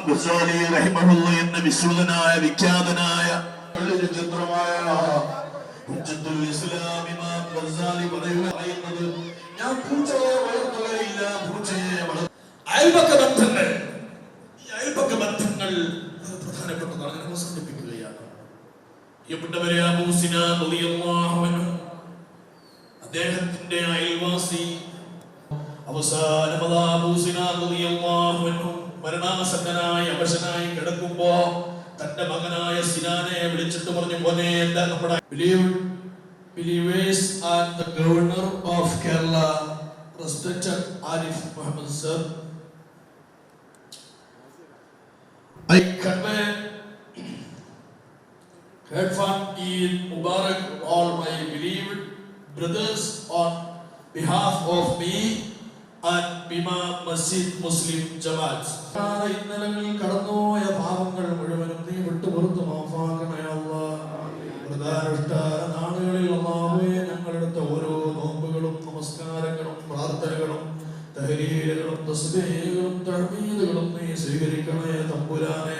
ഗസാലി റഹിമഹുള്ള എന്ന വിശ്രുതനായ വിഖ്യാതനായ ചിത്രമായ ഇസ്ലാം ഇമാം ഗസാലി പറയുന്നത്, ഞാൻ പൂച്ചയെ വളർത്തുകയില്ല, പൂച്ചയെ അയൽപക്ക ബന്ധങ്ങൾ, ഈ അയൽപക്ക ബന്ധങ്ങൾ പ്രധാനപ്പെട്ടതാണ്. ഞാൻ അവസാനിപ്പിക്കുകയാണ്. പ്രിയപ്പെട്ടവരെ, അബൂ സിനാൻ റളിയല്ലാഹു അൻഹു അദ്ദേഹത്തിന്റെ അയൽവാസി അവസാനം അബൂ സിനാൻ റളിയല്ലാഹു അൻഹു മരണാസന്നനായി അവശനായി കിടക്കുമ്പോ തന്റെ മകനായ സിനാനെ വിളിച്ചിട്ട് പറഞ്ഞു, മോനെ, എന്താ നമ്മുടെ believers and the governor of Kerala, respected Arif Muhammad sir, I convey heartfelt Eid Mubarak all my believed brothers on behalf of me and Bima Masjid Muslim Jamaat. ഇന്നലകളിൽ കടന്നുപോയ പാപങ്ങൾ മുഴുവനും നീ വിട്ടുപുറത്ത് മാഫാക്കണേ അല്ലാഹ്. നാളുകളിൽ അല്ലാഹുവേ, ഞങ്ങളെടുത്ത ഓരോ നോമ്പുകളും നമസ്കാരങ്ങളും പ്രാർത്ഥനകളും തഹ്ലീലുകളും തസ്ബീഹുകളും തഹ്മീദുകളും നീ സ്വീകരിക്കണേ തമ്പുരാനെ.